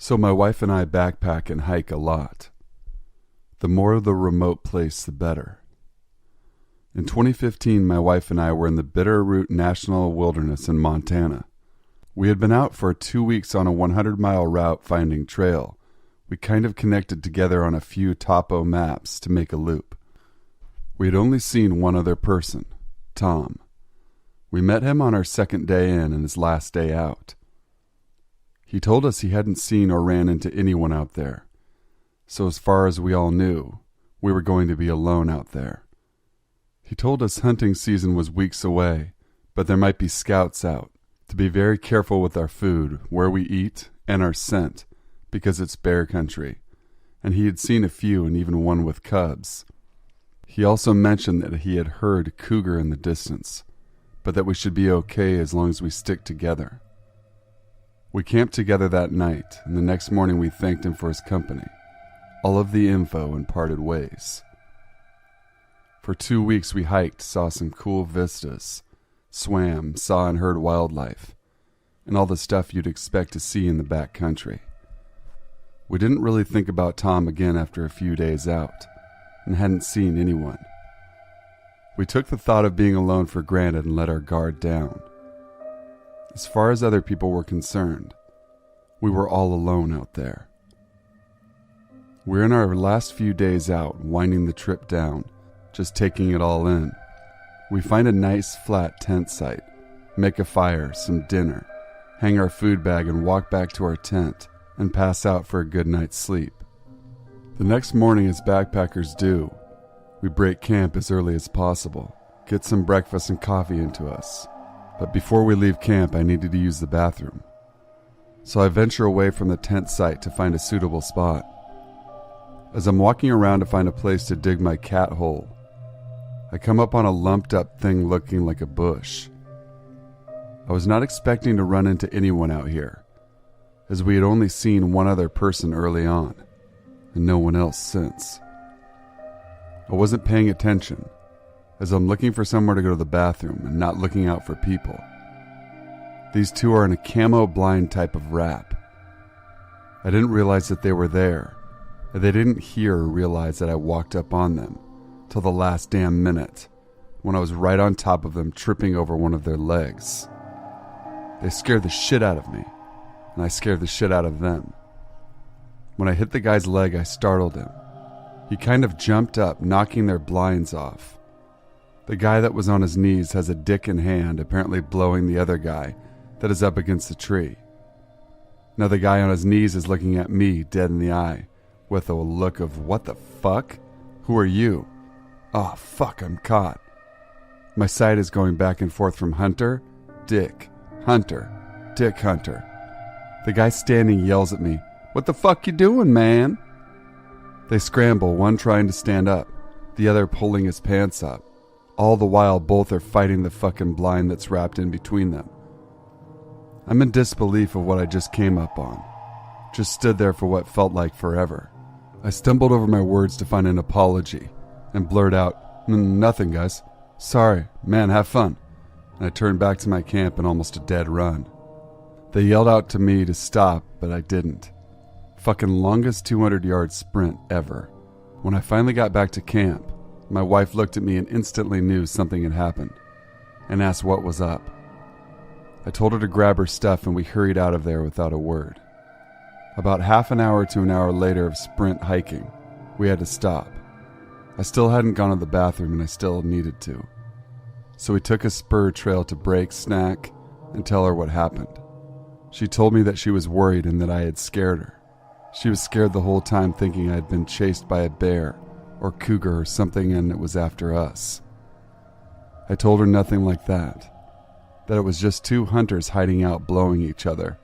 So my wife and I backpack and hike a lot. The more the remote place, the better. In 2015, my wife and I were in the Bitterroot National Wilderness in Montana. We had been out for 2 weeks on a 100-mile route finding trail. We kind of connected together on a few topo maps to make a loop. We had only seen one other person, Tom. We met him on our second day in and his last day out. He told us he hadn't seen or ran into anyone out there. So as far as we all knew, we were going to be alone out there. He told us hunting season was weeks away, but there might be scouts out, to be very careful with our food, where we eat, and our scent, because it's bear country, and he had seen a few and even one with cubs. He also mentioned that he had heard cougar in the distance, but that we should be okay as long as we stick together. We camped together that night, and the next morning we thanked him for his company, all of the info, and parted ways. For 2 weeks we hiked, saw some cool vistas, swam, saw and heard wildlife, and all the stuff you'd expect to see in the back country. We didn't really think about Tom again after a few days out, and hadn't seen anyone. We took the thought of being alone for granted and let our guard down. As far as other people were concerned, we were all alone out there. We're in our last few days out, winding the trip down, just taking it all in. We find a nice flat tent site, make a fire, some dinner, hang our food bag and walk back to our tent and pass out for a good night's sleep. The next morning, as backpackers do, we break camp as early as possible, get some breakfast and coffee into us. But before we leave camp, I needed to use the bathroom. So I venture away from the tent site to find a suitable spot. As I'm walking around to find a place to dig my cat hole, I come up on a lumped up thing looking like a bush. I was not expecting to run into anyone out here, as we had only seen one other person early on, and no one else since. I wasn't paying attention, as I'm looking for somewhere to go to the bathroom and not looking out for people. These two are in a camo blind type of wrap. I didn't realize that they were there, and they didn't hear or realize that I walked up on them till the last damn minute, when I was right on top of them, tripping over one of their legs. They scared the shit out of me, and I scared the shit out of them. When I hit the guy's leg, I startled him. He kind of jumped up, knocking their blinds off. The guy that was on his knees has a dick in hand, apparently blowing the other guy that is up against the tree. Now the guy on his knees is looking at me dead in the eye, with a look of, what the fuck? Who are you? Oh, fuck, I'm caught. My sight is going back and forth from Hunter, Dick, Hunter, Dick, Hunter. The guy standing yells at me, "What the fuck you doing, man?" They scramble, one trying to stand up, the other pulling his pants up. All the while, both are fighting the fucking blind that's wrapped in between them. I'm in disbelief of what I just came up on. Just stood there for what felt like forever. I stumbled over my words to find an apology and blurt out, "Nothing, guys. Sorry. Man, have fun." And I turned back to my camp in almost a dead run. They yelled out to me to stop, but I didn't. Fucking longest 200-yard sprint ever. When I finally got back to camp, my wife looked at me and instantly knew something had happened, and asked what was up. I told her to grab her stuff, and we hurried out of there without a word. About half an hour to an hour later of sprint hiking, we had to stop. I still hadn't gone to the bathroom, and I still needed to. So we took a spur trail to break, snack, and tell her what happened. She told me that she was worried and that I had scared her. She was scared the whole time, thinking I had been chased by a bear or cougar or something and it was after us. I told her nothing like that it was just two hunters hiding out blowing each other.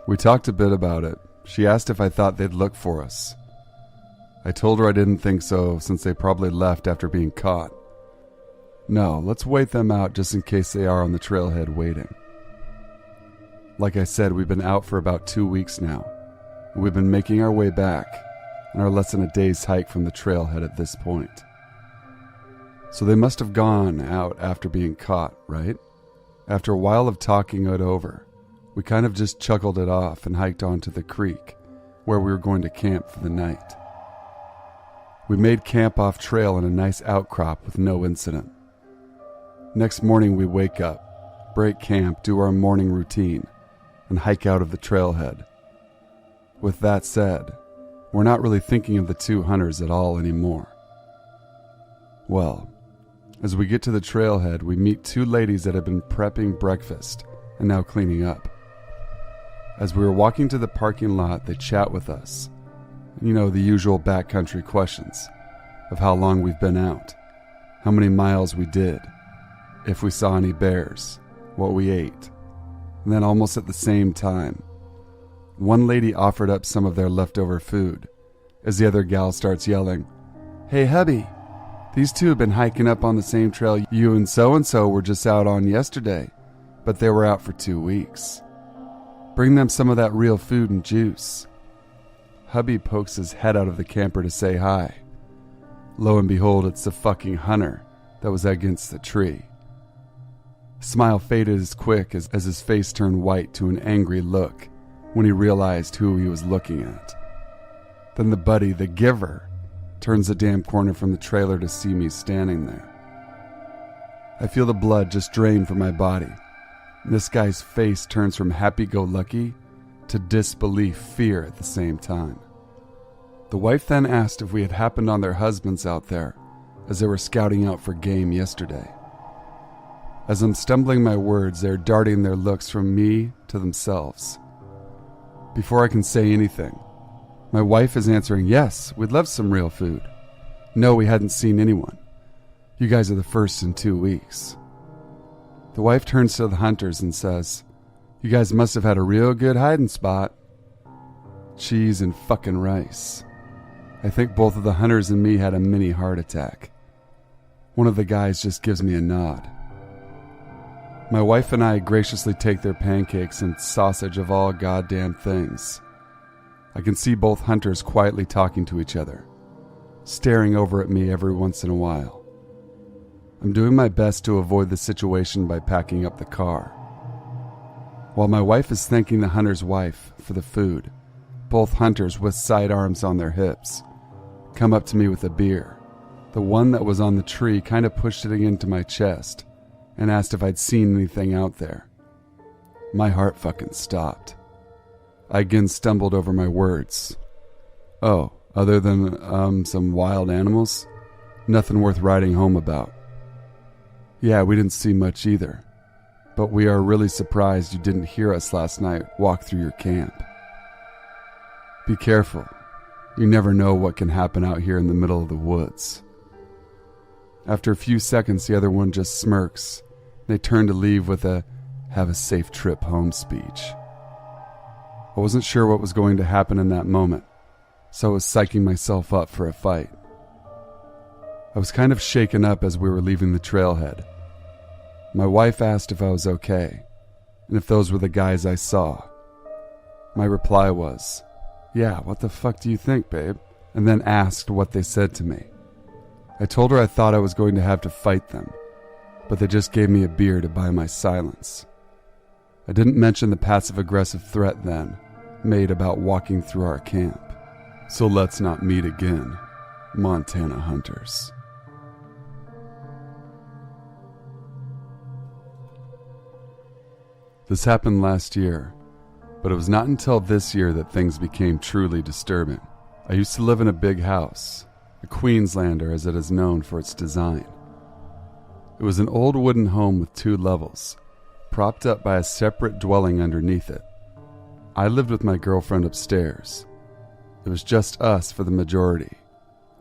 We talked a bit about it. She asked if I thought they'd look for us. I told her I didn't think so, since they probably left after being caught. No, let's wait them out just in case they are on the trailhead waiting. Like I said, we've been out for about 2 weeks now, and we've been making our way back, and are less than a day's hike from the trailhead at this point. So they must have gone out after being caught, right? After a while of talking it over, We kind of just chuckled it off and hiked onto the creek, where we were going to camp for the night. We made camp off trail in a nice outcrop with no incident. Next morning we wake up, break camp, do our morning routine, and hike out of the trailhead. With that said, we're not really thinking of the two hunters at all anymore. Well, as we get to the trailhead, we meet two ladies that have been prepping breakfast and now cleaning up. As we were walking to the parking lot, they chat with us. You know, the usual backcountry questions of how long we've been out, how many miles we did, if we saw any bears, what we ate. And then almost at the same time, one lady offered up some of their leftover food as the other gal starts yelling, "Hey hubby, these two have been hiking up on the same trail you and so were just out on yesterday, but they were out for 2 weeks. Bring them some of that real food and juice." Hubby pokes his head out of the camper to say hi. Lo and behold, it's the fucking hunter that was against the tree. Smile faded as quick as his face turned white to an angry look when he realized who he was looking at. Then the buddy, the giver, turns the damn corner from the trailer to see me standing there. I feel the blood just drain from my body. This guy's face turns from happy-go-lucky to disbelief, fear at the same time. The wife then asked if we had happened on their husbands out there as they were scouting out for game yesterday. As I'm stumbling my words, they're darting their looks from me to themselves. Before I can say anything, my wife is answering, "Yes, we'd love some real food. No, we hadn't seen anyone. You guys are the first in 2 weeks." The wife turns to the hunters and says, "You guys must have had a real good hiding spot." Cheese and fucking rice. I think both of the hunters and me had a mini heart attack. One of the guys just gives me a nod. My wife and I graciously take their pancakes and sausage of all goddamn things. I can see both hunters quietly talking to each other, staring over at me every once in a while. I'm doing my best to avoid the situation by packing up the car. While my wife is thanking the hunter's wife for the food, both hunters with sidearms on their hips come up to me with a beer. The one that was on the tree kind of pushed it into my chest and asked if I'd seen anything out there. My heart fucking stopped. I again stumbled over my words. "Oh, other than some wild animals? Nothing worth writing home about." "Yeah, we didn't see much either, but we are really surprised you didn't hear us last night walk through your camp." Be careful. You never know what can happen out here in the middle of the woods. After a few seconds, the other one just smirks. They turn to leave with a "have a safe trip home" speech. I wasn't sure what was going to happen in that moment, so I was psyching myself up for a fight. I was kind of shaken up as we were leaving the trailhead. My wife asked if I was okay, and if those were the guys I saw. My reply was, "Yeah, what the fuck do you think, babe?" And then asked what they said to me. I told her I thought I was going to have to fight them, but they just gave me a beer to buy my silence. I didn't mention the passive-aggressive threat then made about walking through our camp. So let's not meet again, Montana hunters. This happened last year, but it was not until this year that things became truly disturbing. I used to live in a big house, a Queenslander as it is known for its design. It was an old wooden home with 2 levels, propped up by a separate dwelling underneath it. I lived with my girlfriend upstairs. It was just us for the majority.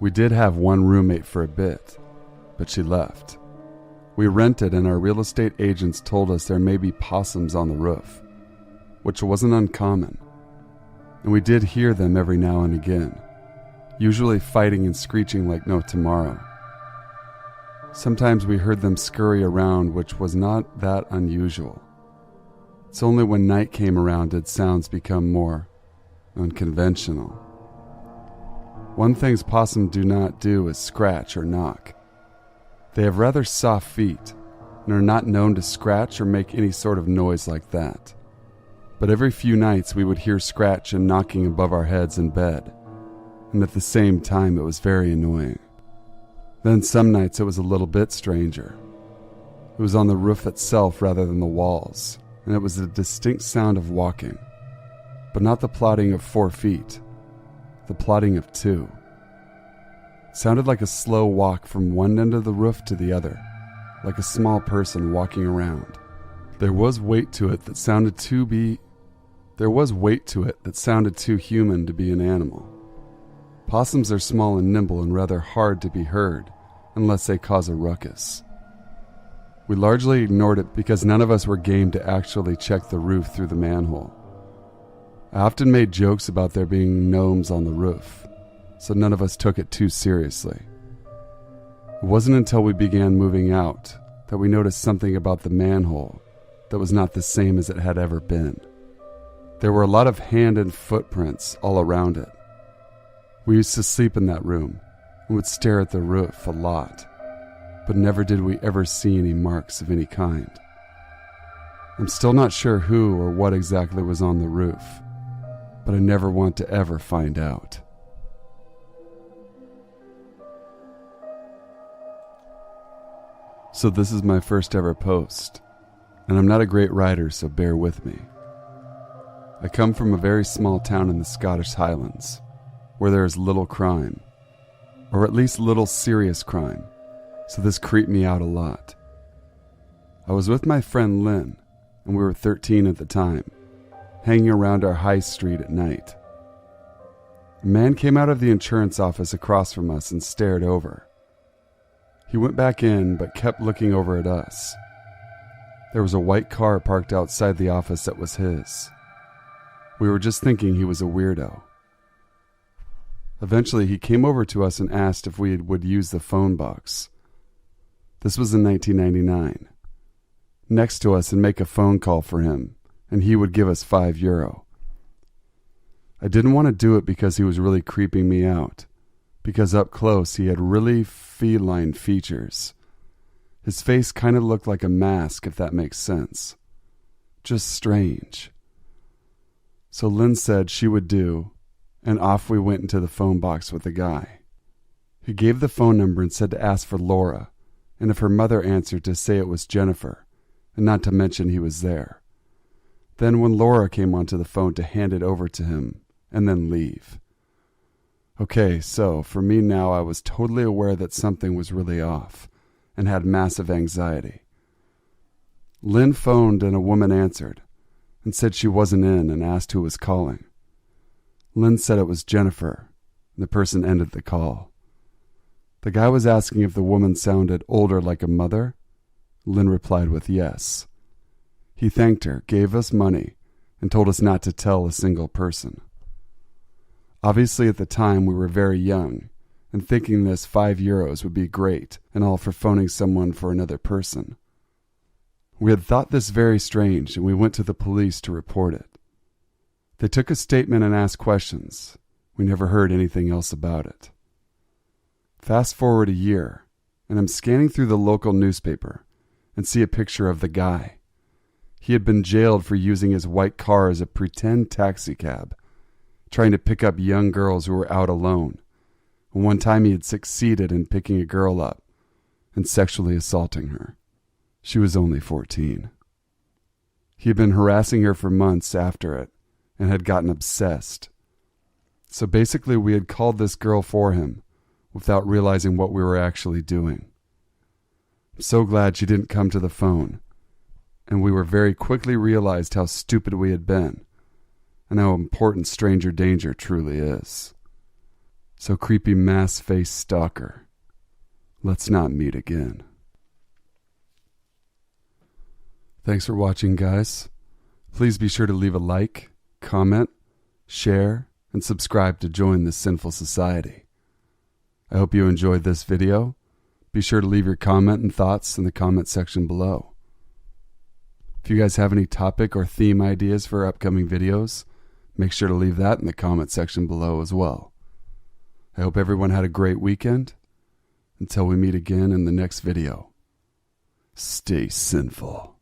We did have one roommate for a bit, but she left. We rented, and our real estate agents told us there may be possums on the roof, which wasn't uncommon, and we did hear them every now and again, usually fighting and screeching like no tomorrow. Sometimes we heard them scurry around, which was not that unusual. It's only when night came around did sounds become more unconventional. One thing possums do not do is scratch or knock. They have rather soft feet and are not known to scratch or make any sort of noise like that. but every few nights we would hear scratch and knocking above our heads in bed, and at the same time it was very annoying. Then some nights it was a little bit stranger. It was on the roof itself rather than the walls, and it was a distinct sound of walking, but not the plodding of 4 feet, the plodding of 2. It sounded like a slow walk from one end of the roof to the other, like a small person walking around. There was weight to it that sounded too human to be an animal. Possums are small and nimble and rather hard to be heard unless they cause a ruckus. We largely ignored it because none of us were game to actually check the roof through the manhole. I often made jokes about there being gnomes on the roof, so none of us took it too seriously. It wasn't until we began moving out that we noticed something about the manhole that was not the same as it had ever been. There were a lot of hand and footprints all around it. We used to sleep in that room and would stare at the roof a lot, but never did we ever see any marks of any kind. I'm still not sure who or what exactly was on the roof, but I never want to ever find out. So this is my first ever post, and I'm not a great writer, so bear with me. I come from a very small town in the Scottish Highlands, where there is little crime, or at least little serious crime, so this creeped me out a lot. I was with my friend Lynn, and we were 13 at the time, hanging around our high street at night. A man came out of the insurance office across from us and stared over. He went back in, but kept looking over at us. There was a white car parked outside the office that was his. We were just thinking he was a weirdo. Eventually, he came over to us and asked if we would use the phone box. This was in 1999. Next to us and make a phone call for him, and he would give us €5. I didn't want to do it because he was really creeping me out, because up close he had really feline features. His face kind of looked like a mask, if that makes sense. Just strange. So Lynn said she would do, and off we went into the phone box with the guy. He gave the phone number and said to ask for Laura, and if her mother answered, to say it was Jennifer, and not to mention he was there. Then when Laura came onto the phone, to hand it over to him, and then leave. Okay, so for me now, I was totally aware that something was really off, and had massive anxiety. Lynn phoned and a woman answered, and said she wasn't in, and asked who was calling. Lynn said it was Jennifer, and the person ended the call. The guy was asking if the woman sounded older like a mother. Lynn replied with yes. He thanked her, gave us money, and told us not to tell a single person. Obviously at the time we were very young, and thinking this €5 would be great, and all for phoning someone for another person. We had thought this very strange, and we went to the police to report it. They took a statement and asked questions. We never heard anything else about it. Fast forward a year, and I'm scanning through the local newspaper and see a picture of the guy. He had been jailed for using his white car as a pretend taxi cab, trying to pick up young girls who were out alone. And one time he had succeeded in picking a girl up and sexually assaulting her. She was only 14. He had been harassing her for months after it and had gotten obsessed. So basically we had called this girl for him without realizing what we were actually doing. I'm so glad she didn't come to the phone, and we were very quickly realized how stupid we had been and how important stranger danger truly is. So creepy mask-faced stalker, let's not meet again. Thanks for watching, guys. Please be sure to leave a like, comment, share, and subscribe to join this sinful society. I hope you enjoyed this video. Be sure to leave your comment and thoughts in the comment section below. If you guys have any topic or theme ideas for upcoming videos, make sure to leave that in the comment section below as well. I hope everyone had a great weekend. Until we meet again in the next video, stay sinful.